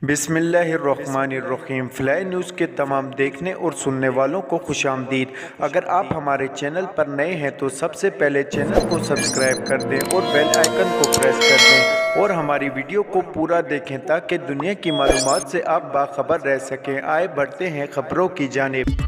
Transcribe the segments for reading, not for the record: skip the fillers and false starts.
بسم اللہ الرحمن الرحیم۔ فلائی نیوز کے تمام دیکھنے اور سننے والوں کو خوش آمدید۔ اگر آپ ہمارے چینل پر نئے ہیں تو سب سے پہلے چینل کو سبسکرائب کر دیں اور بیل آئیکن کو پریس کر دیں اور ہماری ویڈیو کو پورا دیکھیں تاکہ دنیا کی معلومات سے آپ باخبر رہ سکیں۔ آئے بڑھتے ہیں خبروں کی جانب۔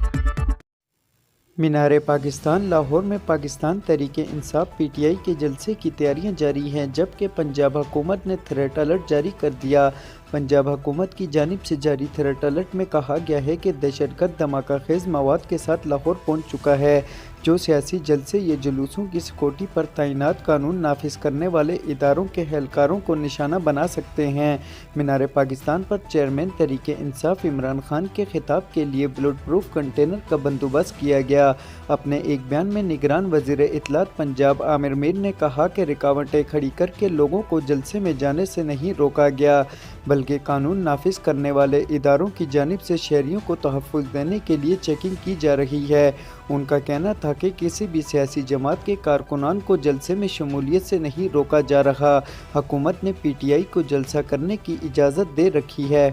مینار پاکستان لاہور میں Pakistan Tehreek Insaf P T I کے جلسے کی تیاریاں جاری ہیں، جبکہ پنجاب حکومت نے تھریٹ الرٹ جاری کر دیا۔ پنجاب حکومت کی جانب سے جاری تھریٹ الرٹ میں کہا گیا ہے کہ دہشت گرد دھماکہ خیز مواد کے ساتھ لاہور پہنچ چکا ہے، جو سیاسی جلسے یا جلوسوں کی سیکورٹی پر تعینات قانون نافذ کرنے والے اداروں کے اہلکاروں کو نشانہ بنا سکتے ہیں۔ مینار پاکستان پر چیئرمین تحریک انصاف عمران خان کے خطاب کے لیے بلٹ پروف کنٹینر کا بندوبست کیا گیا۔ اپنے ایک بیان میں نگران وزیر اطلاعات پنجاب عامر میر نے کہا کہ رکاوٹیں کھڑی کر کے لوگوں کو جلسے میں جانے سے نہیں روکا گیا، بلکہ قانون نافذ کرنے والے اداروں کی جانب سے شہریوں کو تحفظ دینے کے لیے چیکنگ کی جا رہی ہے۔ ان کا کہنا تھا کہ کسی بھی سیاسی جماعت کے کارکنان کو جلسے میں شمولیت سے نہیں روکا جا رہا۔ حکومت نے پی ٹی آئی کو جلسہ کرنے کی اجازت دے رکھی ہے۔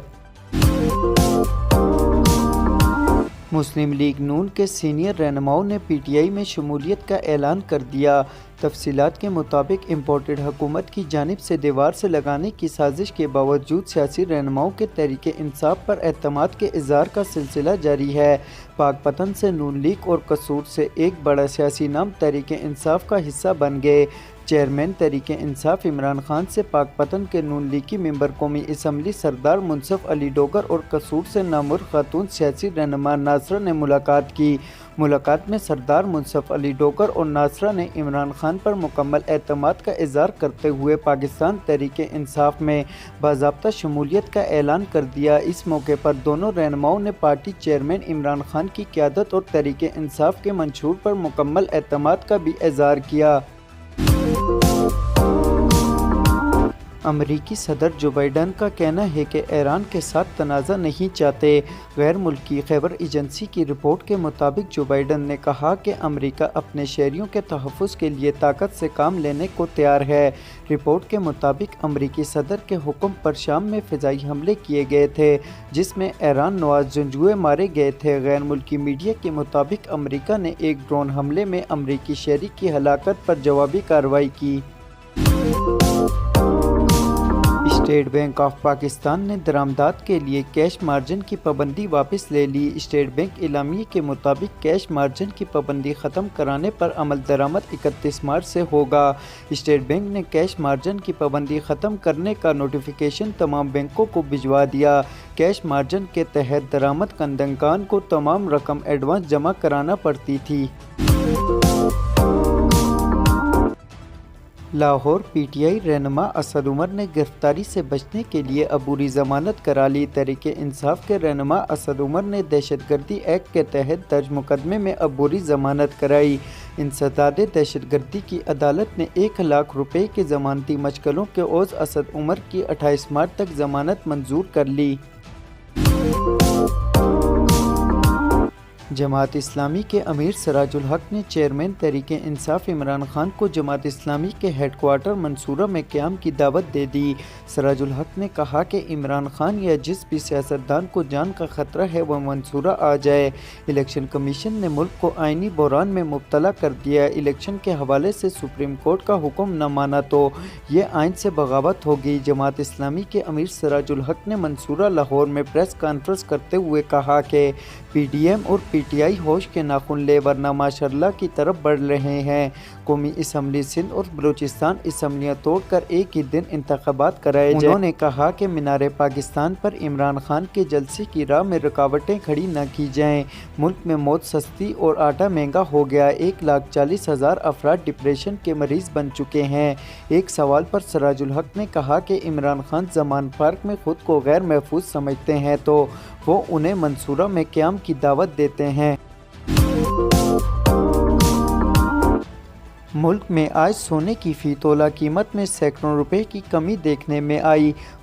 مسلم لیگ نون کے سینئر رہنماؤں نے پی ٹی آئی میں شمولیت کا اعلان کر دیا۔ تفصیلات کے مطابق امپورٹڈ حکومت کی جانب سے دیوار سے لگانے کی سازش کے باوجود سیاسی رہنماؤں کے تحریک انصاف پر اعتماد کے اظہار کا سلسلہ جاری ہے۔ پاک پتن سے نون لیگ اور قصور سے ایک بڑا سیاسی نام تحریک انصاف کا حصہ بن گئے۔ چیئرمین تحریک انصاف عمران خان سے پاک پتن کے نون لیگی ممبر قومی اسمبلی سردار منصف علی ڈوگر اور قصور سے نامور خاتون سیاسی رہنما ناصرہ نے ملاقات کی۔ ملاقات میں سردار منصف علی ڈوگر اور ناصرہ نے عمران خان پر مکمل اعتماد کا اظہار کرتے ہوئے پاکستان تحریک انصاف میں باضابطہ شمولیت کا اعلان کر دیا۔ اس موقع پر دونوں رہنماؤں نے پارٹی چیئرمین عمران خان کی قیادت اور تحریک انصاف کے منشور پر مکمل اعتماد کا بھی اظہار کیا۔ امریکی صدر جو بائیڈن کا کہنا ہے کہ ایران کے ساتھ تنازع نہیں چاہتے۔ غیر ملکی خبر ایجنسی کی رپورٹ کے مطابق جو بائیڈن نے کہا کہ امریکہ اپنے شہریوں کے تحفظ کے لیے طاقت سے کام لینے کو تیار ہے۔ رپورٹ کے مطابق امریکی صدر کے حکم پر شام میں فضائی حملے کیے گئے تھے، جس میں ایران نواز جنگجوئے مارے گئے تھے۔ غیر ملکی میڈیا کے مطابق امریکہ نے ایک ڈرون حملے میں امریکی شہری کی ہلاکت پر جوابی کارروائی کی۔ اسٹیٹ بینک آف پاکستان نے درآمدات کے لیے کیش مارجن کی پابندی واپس لے لی۔ اسٹیٹ بینک اعلامیے کے مطابق کیش مارجن کی پابندی ختم کرانے پر عمل درآمد 31 مارچ سے ہوگا۔ اسٹیٹ بینک نے کیش مارجن کی پابندی ختم کرنے کا نوٹیفیکیشن تمام بینکوں کو بھجوا دیا۔ کیش مارجن کے تحت درآمد کنندگان کو تمام رقم ایڈوانس جمع کرانا پڑتی تھی۔ لاہور پی ٹی آئی رہنما اسد عمر نے گرفتاری سے بچنے کے لیے عبوری ضمانت کرا لی۔ تحریک انصاف کے رہنما اسد عمر نے دہشت گردی ایکٹ کے تحت درج مقدمے میں عبوری ضمانت کرائی۔ انسداد دہشت گردی کی عدالت نے 1 لاکھ روپے کے ضمانتی مشغلوں کے عوض اسد عمر کی 28 مارچ تک ضمانت منظور کر لی۔ جماعت اسلامی کے امیر سراج الحق نے چیئرمین تحریک انصاف عمران خان کو جماعت اسلامی کے ہیڈ کوارٹر منصورہ میں قیام کی دعوت دے دی۔ سراج الحق نے کہا کہ عمران خان یا جس بھی سیاستدان کو جان کا خطرہ ہے وہ منصورہ آ جائے۔ الیکشن کمیشن نے ملک کو آئینی بحران میں مبتلا کر دیا۔ الیکشن کے حوالے سے سپریم کورٹ کا حکم نہ مانا تو یہ آئین سے بغاوت ہوگی۔ جماعت اسلامی کے امیر سراج الحق نے منصورہ لاہور میں پریس کانفرنس کرتے ہوئے کہا کہ پی ڈی ایم اور پی ٹی آئی ہوش کے ناخن لے ورنہ ماشاءاللہ کی طرف بڑھ رہے ہیں۔ قومی اسمبلی سندھ اور بلوچستان اسمبلیاں توڑ کر ایک ہی دن انتخابات کرائے جائیں۔ انہوں نے کہا کہ مینار پاکستان پر عمران خان کے جلسے کی راہ میں رکاوٹیں کھڑی نہ کی جائیں۔ ملک میں موت سستی اور آٹا مہنگا ہو گیا۔ 1,40,000 افراد ڈپریشن کے مریض بن چکے ہیں۔ ایک سوال پر سراج الحق نے کہا کہ عمران خان زمان پارک میں خود کو غیر محفوظ سمجھتے ہیں تو وہ انہیں منصورہ میں قیام کی دعوت دیتے ہیں۔ ملک میں آج سونے کی فی تولہ قیمت میں سینکڑوں روپے کی کمی دیکھنے میں آئی۔